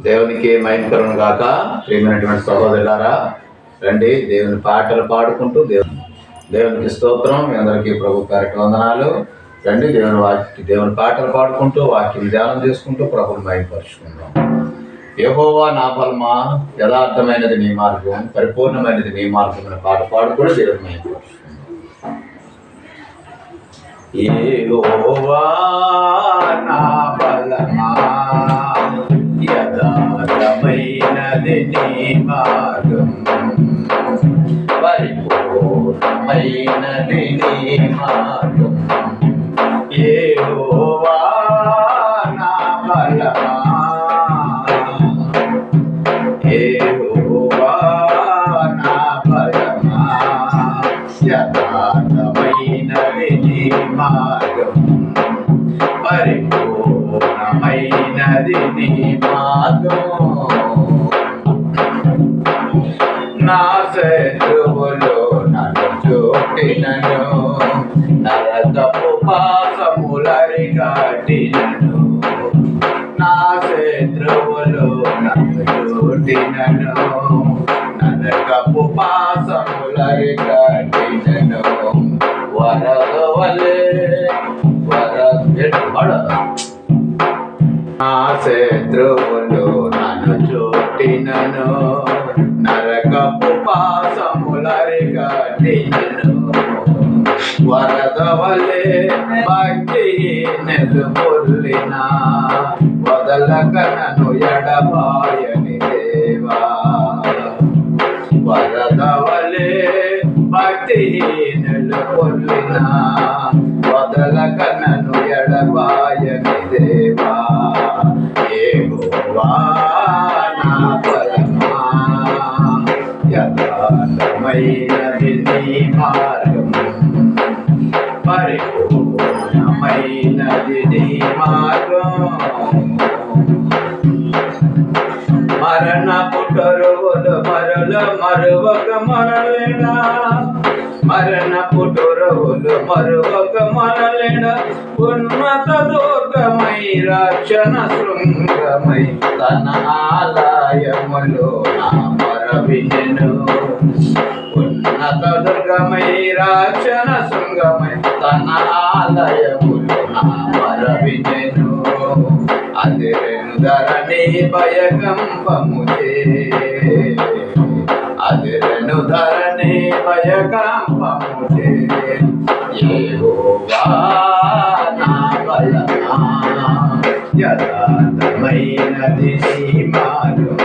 దేవునికి మహిమకరం గాక. ప్రియమైనటువంటి సహోదరులారా, రండి దేవుని పాటలు పాడుకుంటూ దేవునికి స్తోత్రం. మీ అందరికీ ప్రభు పేరిట వందనాలు. రండి దేవుని పాటలు పాడుకుంటూ వాక్యం ధ్యానం చేసుకుంటూ ప్రభుని మహిమపరుచుకుందాం. యెహోవా నా బలమా, యథార్థమైనది నీ మార్గం, పరిపూర్ణమైనది నీ మార్గం అనే పాట పాడుకుంటూ దేవుని మహిమపరుచుకుందాం. యెహోవా నా బలమా, యథార్థమైనది నీ మార్గం, పరిపూర్ణమైనది నీ మార్గం. యెహోవా నా బలమా, యెహోవా నా బలమా, యథార్థమైనది నీ మార్గం, పరిపూర్ణమైనది నీ మార్గం. నా శత్రువులు నన్ను చోటినను, నరకపు పాశములరికట్టినను. నా శత్రువులు నన్ను చోటినను, నరకపు పాశములరికట్టినను. వరద వలె నా శత్రువులు నన్ను చోటినను, నరకపు పాశములరికట్టినను. వరద వలె భక్తిహీనులు పొర్లిన, వదలక నన్ను ఎడబాయని దేవా. వరద వలె భక్తిహీనులు పొర్లిన, వదలక నన్ను ఎడబాయని దేవా. యెహోవా నా బలమా, యథార్థమైనది నీ మార్గం, పరిపూర్ణమైనది నీ మార్గం. మరణపు టొరువులు మరువక మనలేనా, మరణపు టొరువులు మరువక మనలేనా. ఉన్నత దుర్గమై రక్షణ శృంగమై తన ఆలయములో నా మొరవినెను. ఉన్నత దుర్గమై రక్షణ శృంగమై తన ఆలయములో నా మొరవినెను. అదిరెను ధరణి భయకంపముచే, అదిరెను ధరణి భయకంపముచే. యెహోవా నా బలమా, యథార్థమైనది నీ మార్గం,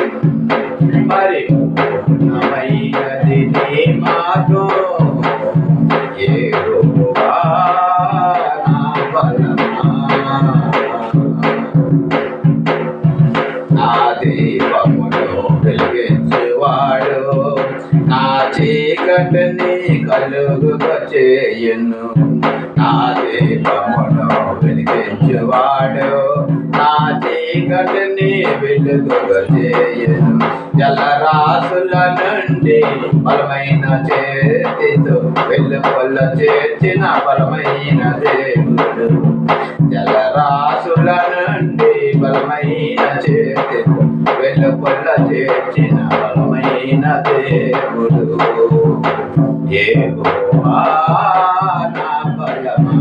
పరిపూర్ణమైనది నీ మార్గం. యెహోవా నా బలమా, నా దీపమును వెలిగించువాడు, నా చీకటిని కలుగుగా చేయును. నా దీపమును వెలిగించువాడు, నా చీకటిని వెలుగుగా చేయును. జలరాశుల నుండి బలమైన చేతితో వెలుపల చేర్చిన బలమైన దేవుడు. జలరాశుల నుండి బలమైన చేతితో వెలుపల చేర్చిన బలమైన దేవుడు. యెహోవా నా బలమా,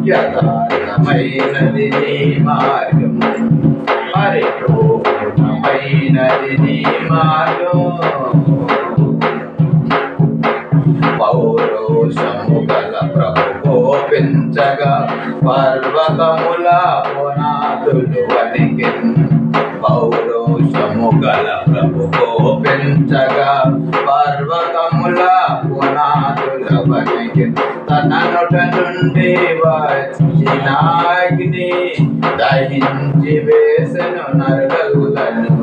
యథార్థమైనది నీ మార్గం, పరిపూర్ణమైనది నీ మార్గం. పౌరుషము గల ప్రభు కోపించగా, పర్వతముల పునాదులు వణికెను. పౌరుషము గల ప్రభు కోపించగా, పర్వతముల పునాదుల వణికెను. తన నొట నుండి వచ్చిన అగ్ని దహించి వేసెను నరులను.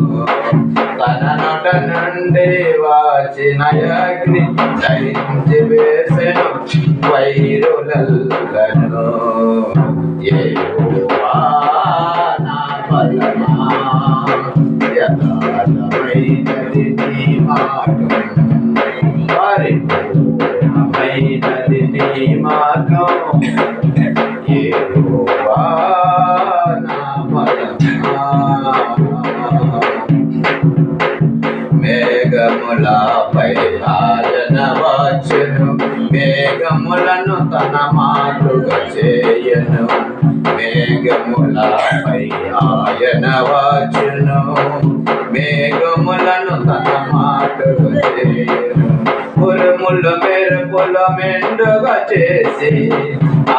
తన నొట నుండి వచ్చిన అగ్ని దహించి వేసెను వైరులను. యెహోవా నా బలమా, యథార్థమైనది నీ మార్గం, పరిపూర్ణమైనది నీ మార్గం. యెహోవా నా బలమా, మేఘములపై ఆయన వచ్చెను, మేఘములను తన మాటగా చేయను. మేఘములపై ఆయన వచ్చెను, మేఘములను తన మాటగా చేయను. ఉరుములు మెరుపుల మెండుగా చేసి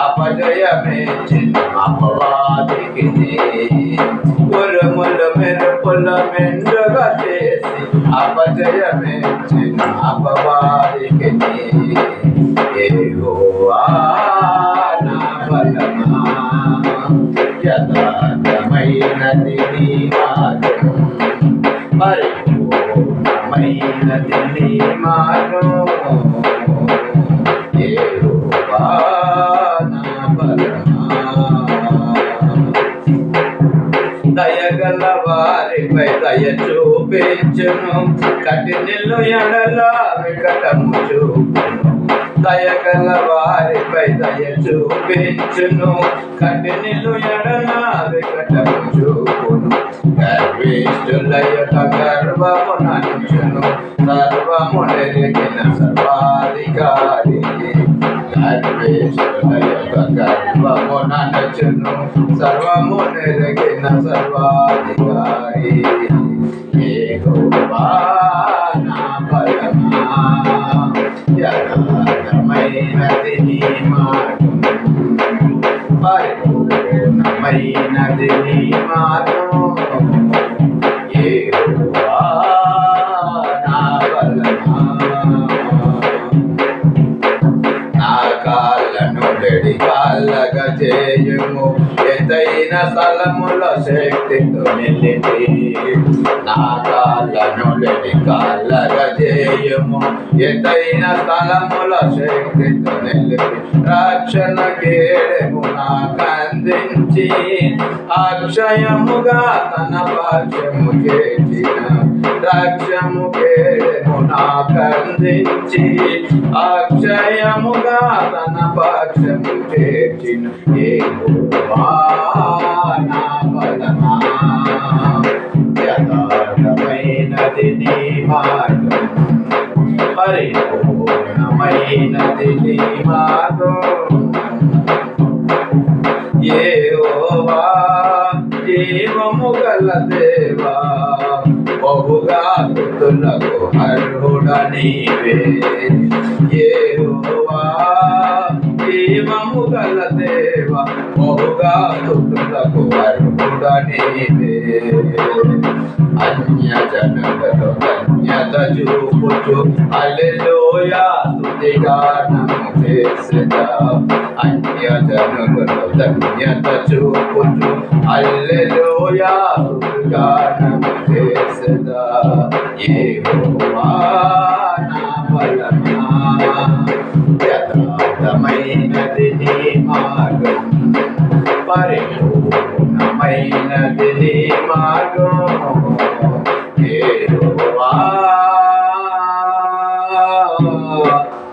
అపజయమేచిన అపవాదికి. ఉరుములు మెరుపుల మెండుగా చేసి అపజయమేచిన అపవాదికి. యెహోవా నా బలమా, యథార్థమైనది నీ మార్గం, పరిపూర్ణమైనది నీ మార్గం. యెహోవా నా బలమా, దయగల వారిపై దయ చూపించును, కఠినుల ఎడల వికటము చూపును. దయగల వారిపై దయ చూపించును, కఠినుల ఎడల వికటము చూపును. గర్విష్ఠుల యొక్క గర్వము నడుచును, సర్వము నెరిగిన సర్వాధికారి. గర్విష్ఠుల యొక్క గర్వము నడుచును, సర్వము నెరిగిన సర్వాధికారి. యెహోవా నా బలమా, యథార్థమైనది నీ మార్గం, పరిపూర్ణమైనది నీ మార్గం. యెహోవా నా బలమా, నా కాళ్ళను వెడి కాళ్ళగా చేయుము, ఎత్తైన స్థలముల శక్తితో నిలిపి. నా కాళ్ళను వెడి కాళ్ళగా చేయుము, ఎత్తైన స్థలముల శక్తితో నిలిపి. రక్షణ కేడెము నాకు అందించి, అక్షయముగా తన పక్షము చేర్చిన. రక్షము కేడెము నాకు అందించి, అక్షయముగా తన పక్షము చేర్చిన. యెహోవా నా బలమా, యథార్థమైనది నీ మార్గం, పరిపూర్ణమైనది నీ మార్గం. యెహోవా జీవము గల దేవా, బహుగా స్తుతులకు అర్హుడ నీవే. యెహోవా జీవము గల దేవా, బహుగా స్తుతులకు అర్హుడ నీవే. అన్యజనులలో ధన్యత చూపుచు హల్లెలూయా స్తుతిగానము చేసెదా. అన్యజనులలో ధన్యత చూపుచు హల్లెలూయా స్తుతిగానము చేసెదా. యెహోవా నా బలమా, యథార్థమైనది నీ మార్గం, పరిపూర్ణమైనది నీ మార్గం. యెహోవా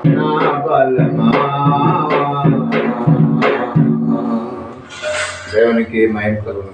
నా బలమా. దేవునికి మహిమ కలుగును.